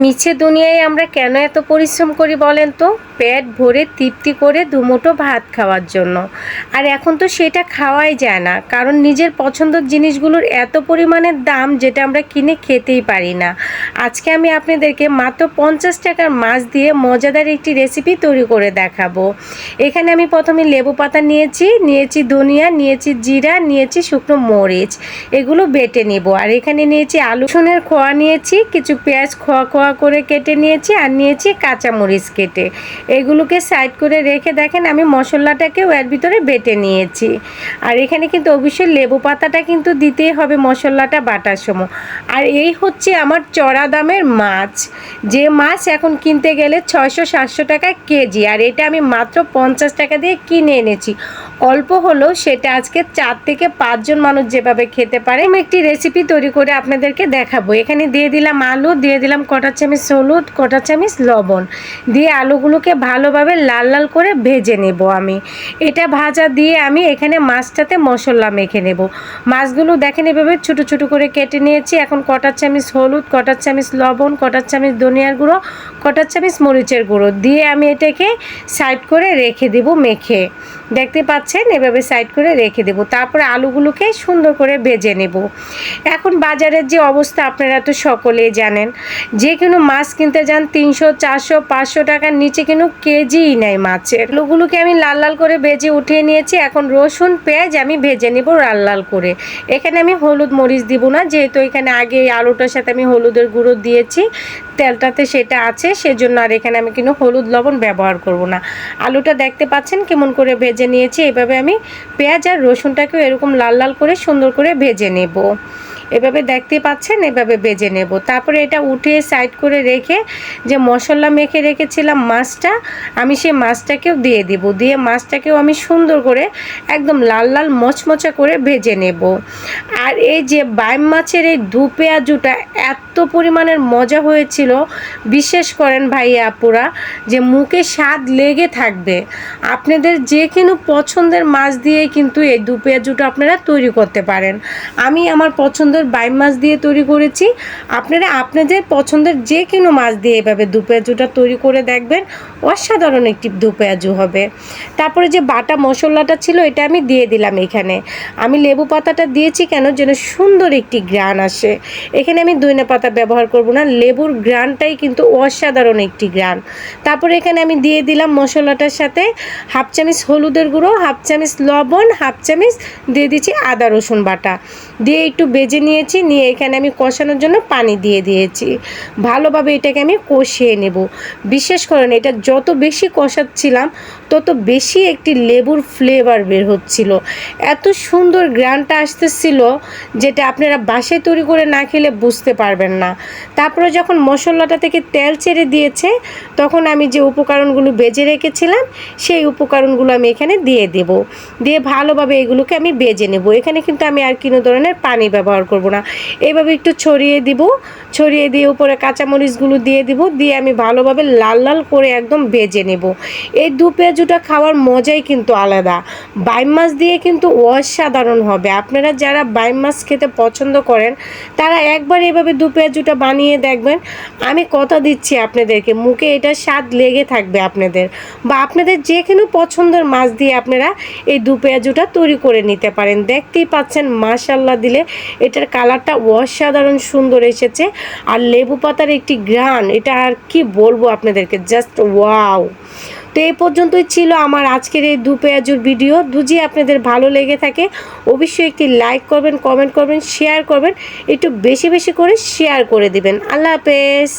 মিছে দুনিয়ায় আমরা কেন এত পরিশ্রম করি বলেন তো? পেট ভরে তৃপ্তি করে দুমুঠো ভাত খাওয়ার জন্য। আর এখন তো সেটা খাওয়াই যায় না, কারণ নিজের পছন্দের জিনিসগুলোর এত পরিমাণের দাম যেটা আমরা কিনে খেতেই পারি না। আজকে আমি আপনাদেরকে মাত্র 50 টাকার মাছ দিয়ে মজাদার একটি রেসিপি তৈরি করে দেখাবো। এখানে আমি প্রথমে লেবু পাতা নিয়েছি ধনিয়া, নিয়েছি জিরা, নিয়েছি শুকনো মরিচ, এগুলো বেটে নেব। আর এখানে নিয়েছি আলু রসুনের খোয়া, নিয়েছি কিছু পেঁয়াজ খোয়া খোয়া করে কেটে নিয়েছি, আর নিয়েছি কাঁচামরিচ কেটে। এগুলোকে সাইড করে রেখে দেখেন আমি মশলাটাকেও এর ভিতরে বেটে নিয়েছি। আর এখানে কিন্তু অবশ্যই লেবু পাতাটা কিন্তু দিতেই হবে মশলাটা বাটার সময়। আর এই হচ্ছে আমার চড়া দামের মাছ, যে মাছ এখন কিনতে গেলে 600-700 টাকা কেজি, আর এটা আমি মাত্র 50 টাকা দিয়ে কিনে এনেছি। অল্প হলেও সেটা আজকে 4 থেকে 5 জন মানুষ যেভাবে খেতে পারে আমি একটি রেসিপি তৈরি করে আপনাদেরকে দেখাবো। এখানে দিয়ে দিলাম আলু, দিয়ে দিলাম কটা চামচ হলুদ, কটা চামচ লবণ দিয়ে আলুগুলোকে ভালোভাবে লাল লাল করে ভেজে নেব। আমি এটা ভাজা দিয়ে আমি এখানে মাছটাতে মশলা মেখে নেব। মাছগুলো দেখেন এভাবে ছোটো ছোটো করে কেটে নিয়েছি। এখন কটা চামচ হলুদ, কটা চামচ লবণ, কটা চামচ ধনিয়ার গুঁড়ো, কটা চামচ মরিচের গুঁড়ো দিয়ে আমি এটাকে সাইড করে রেখে দেব মেখে। দেখতে পাচ্ছেন এভাবে সাইড করে রেখে দেব। তারপরে আলুগুলোকে সুন্দর করে ভেজে নেব। এখন বাজারের যে অবস্থা আপনারা তো সকলেই জানেন, যে কোনো মাছ কিনতে যান 300, 400, 500 টাকার নিচে কিন্তু কেজিই নেয় মাছের। আলুগুলোকে আমি লাল লাল করে ভেজে উঠিয়ে নিয়েছি। এখন রসুন পেঁয়াজ আমি ভেজে নেব লাল লাল করে। এখানে আমি হলুদ মরিচ দিব না, যেহেতু এখানে আগে এই আলুটার সাথে আমি হলুদের গুঁড়ো দিয়েছি, তেলটাতে সেটা আছে, সেজন্য আর এখানে আমি কিন্তু হলুদ লবণ ব্যবহার করব না। আলুটা দেখতে পাচ্ছেন কেমন করে ভেজে নিয়েছি। এভাবে আমি পেঁয়াজ আর রসুনটাকেও এরকম লাল লাল করে সুন্দর করে ভেজে নেব। এভাবে দেখতে পাচ্ছেন এভাবে ভেজে নেব। তারপরে এটা উঠিয়ে সাইড করে রেখে যে মশলা মেখে রেখেছিলাম মাছটা, আমি সেই মাছটাকেও দিয়ে দেব। দিয়ে মাছটাকেও আমি সুন্দর করে একদম লাল লাল মচমচা করে ভেজে নেব। আর এই যে বাইম মাছের এই দু পেঁয়াজুটা এত পরিমাণের মজা হয়েছিল, বিশেষ করেন ভাইয়া আপুরা, যে মুখে স্বাদ লেগে থাকবে। আপনাদের যে কোনো পছন্দের মাছ দিয়ে কিন্তু এই দু পেঁয়াজুটা আপনারা তৈরি করতে পারেন। আমি আমার পছন্দের বাইম মাছ দিয়ে তৈরি করেছি। আপনারা আপনাদের পছন্দের যে কোনো মাছ দিয়ে এভাবে দু পেঁয়াজুটা তৈরি করে দেখবেন, অসাধারণ একটি দু পেঁয়াজু হবে। তারপরে যে বাটা মশলাটা ছিল এটা আমি দিয়ে দিলাম। এখানে আমি লেবু পাতাটা দিয়েছি কেন, যেন সুন্দর একটি ঘ্রাণ আসে। এখানে আমি ধনে পাতা ব্যবহার করব না, লেবুর ঘ্রাণটাই কিন্তু অসাধারণ একটি ঘ্রাণ। তারপরে এখানে আমি দিয়ে দিলাম মশলাটার সাথে হাফ চামচ হলুদের গুঁড়ো, হাফ চামচ লবণ, হাফ চামচ দিয়ে দিচ্ছি আদা রসুন বাটা, দিয়ে একটু ভেজে নিয়েছি। নিয়ে এখানে আমি কষানোর জন্য পানি দিয়ে দিয়েছি। ভালোভাবে এটাকে আমি কষিয়ে নেব। বিশেষ করে এটা যত বেশি কষাচ্ছিলাম তত বেশি একটি লেবুর ফ্লেভার বের হচ্ছিল, এত সুন্দর ঘ্রাণটা আসতেছিল যেটা আপনারা বাসায় তৈরি করে না খেলে বুঝতে পারবেন না। তারপরে যখন মশলাটা থেকে তেল ছেড়ে দিয়েছে, তখন আমি যে উপকরণগুলো ভেজে রেখেছিলাম সেই উপকরণগুলো আমি এখানে দিয়ে দেব। দিয়ে ভালোভাবে এগুলোকে আমি ভেজে নেব। এখানে কিন্তু আমি আর কোনো ধরনের পানি ব্যবহার করব না। এইভাবে একটু ছড়িয়ে দিব, ছড়িয়ে দিয়ে উপরে কাঁচামরিচগুলো দিয়ে দিব, দিয়ে আমি ভালোভাবে লাল লাল করে একদম ভেজে নেব। এই দু পেঁয়াজুটা খাওয়ার মজাই কিন্তু আলাদা। বাইম মাছ দিয়ে কিন্তু অসাধারণ হবে। আপনারা যারা বাইম মাছ খেতে পছন্দ করেন তারা একবার এভাবে দু পেঁয়াজুটা বানিয়ে দেখবেন। আমি কথা দিচ্ছি আপনাদেরকে, মুখে এটা স্বাদ লেগে থাকবে আপনাদের। বা আপনাদের যে কোনো পছন্দের মাছ দিয়ে আপনারা এই দু পেঁয়াজুটা তৈরি করে নিতে পারেন। দেখতেই পাচ্ছেন মাশাআল্লাহ দিলে এটার কালারটা অসাধারণ সুন্দর এসেছে। আর লেবু পাতার একটি ঘ্রাণ, এটা আর কি বলবো আপনাদেরকে, জাস্ট ওয়াও। তো এই পর্যন্তই ছিল আমার আজকের এই দু পেঁয়াজুর ভিডিও। যদি আপনাদের ভালো লেগে থাকে অবশ্যই একটি লাইক করবেন, কমেন্ট করবেন, শেয়ার করবেন, একটু বেশি বেশি করে শেয়ার করে দিবেন। আল্লাহ হাফেজ।